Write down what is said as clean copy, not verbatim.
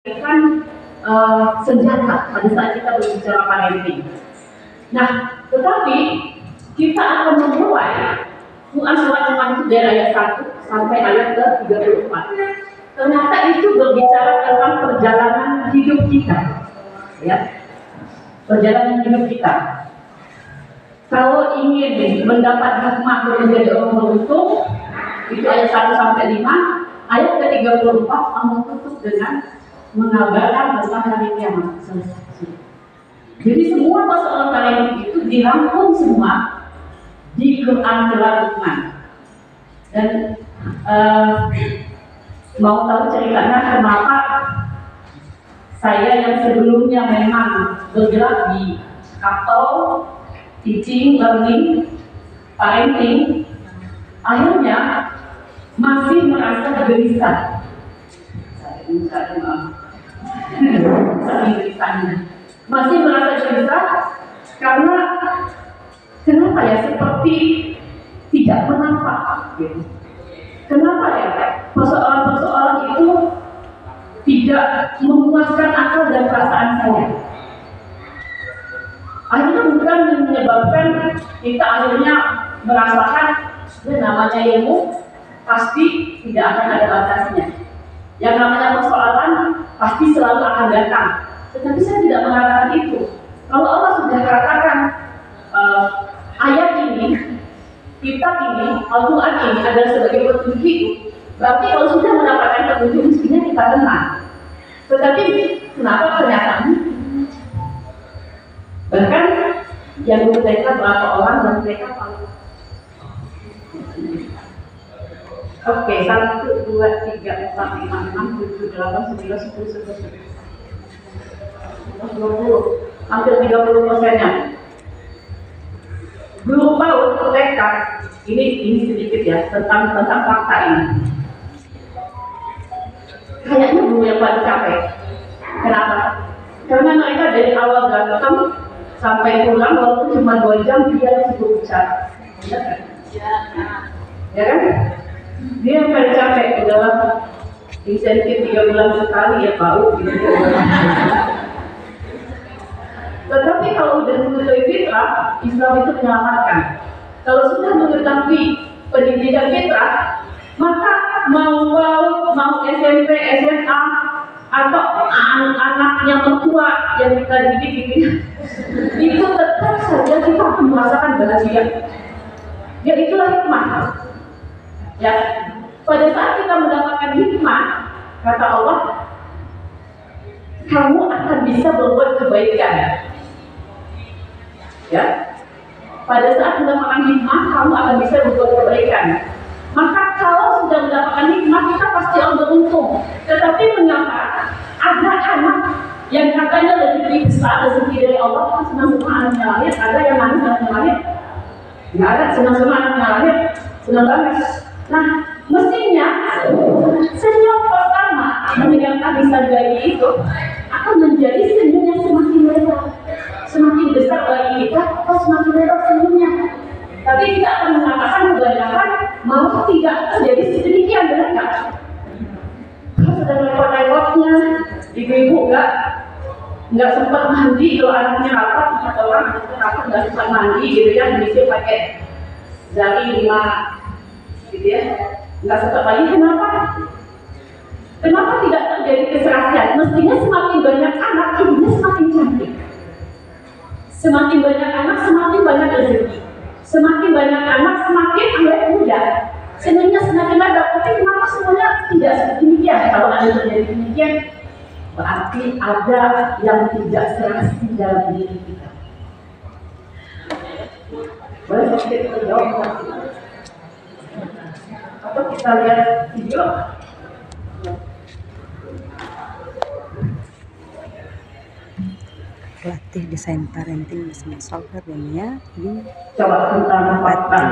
kan senjata pada saat kita berbicara parenting. Nah, tetapi kita akan memulai Quran surat Luqman itu dari ayat 1 sampai ayat ke-34. Ternyata itu berbicara tentang perjalanan hidup kita, ya, perjalanan hidup kita. Kalau ingin mendapat hikmah menjadi orang beruntung, itu ayat 1 sampai 5. Ayat ke-34 Allah tutup dengan mengabarkan tentang hari kiamat. Jadi semua persoalan parenting itu dirangkum semua di Quran surat Luqman. Dan mau tahu ceritanya kenapa saya yang sebelumnya memang bergerak di atau teaching, learning, parenting, akhirnya masih merasa gelisah. Masih merasa gelisah karena kenapa ya seperti tidak menampak gitu. Kenapa ya persoalan-persoalan itu tidak memuaskan akal dan perasaan saya. Akhirnya bukan menyebabkan kita akhirnya merasakan namanya ilmu pasti tidak akan ada batasnya. Yang namanya persoalan pasti selalu akan datang. Tetapi saya tidak mengatakan itu. Kalau Allah sudah katakan ayat ini, kitab ini, Al-Quran ini adalah sebagai petunjuk hidup, berarti kalau sudah mendapatkan petunjuk mestinya kita tenang. Tetapi kenapa kenyataannya? Bahkan yang mereka berapa orang dan mereka paling. Oke, 1, 2, 3, 4, 5, 6, 7, 8, 9, 10, 11, 20, hampir 30%-nya. Guru PAUD TK, ini sedikit ya tentang fakta ini. Kayaknya guru yang paling capek. Kenapa? Karena mereka dari awal datang sampai pulang walaupun cuma 2 jam dia cukup bicara. Ya kan? Ya kan? Dia yang paling capek adalah insentif 3 bulan sekali ya PAUD gitu. Tetapi kalau sudah mengetahui fitrah, Islam itu menyelamatkan. Kalau sudah mengetahui pendidikan fitrah, maka mau SMP, SMA, atau anak-anak yang mertua yang kita didik itu tetap saja kita akan merasakan bahagia. Ya itulah hikmah. Ya, pada saat kita mendapatkan hikmah, kata Allah, kamu akan bisa berbuat kebaikan. Ya, pada saat mendapatkan hikmah, kamu akan bisa berbuat kebaikan. Maka kalau sudah mendapatkan hikmah, kita pasti akan beruntung. Tetapi mengapa ada anak yang katanya rezeki besar, rezeki dari Allah, kan senang-senang anaknya lahir, ada yang nangis anaknya lahir, nggak ada senang-senang anaknya lahir, senang banget. Nah, mestinya senyum pertama mendengarkan lisan bayi itu akan menjadi senyum yang semakin lebar, semakin besar bagi kita, atau semakin lebar senyumnya. Tapi kita akan mengatakan kebanyakan mau tidak terjadi sedemikian, benar nggak? Kalau sudah repot-repotnya, ibu-ibu nggak sempat mandi, kalau anaknya rapat, atau orang rapat nggak sempat mandi gitu ya, bisa pakai jari 5 gitu ya, nggak sempat mandi. Kenapa tidak terjadi keserasian? Mestinya semakin banyak anak, ibunya semakin cantik. Semakin banyak anak, semakin banyak rezeki. Semakin banyak anak, semakin awet muda. Senyumnya semakin lebar. Tapi kenapa semuanya tidak seperti demikian? Kalau ada terjadi demikian, berarti ada yang tidak serasi dalam diri kita. Boleh kita jawab? Atau kita lihat video? Pelatih desain parenting bersama Solver Dunia di coba tentang fakta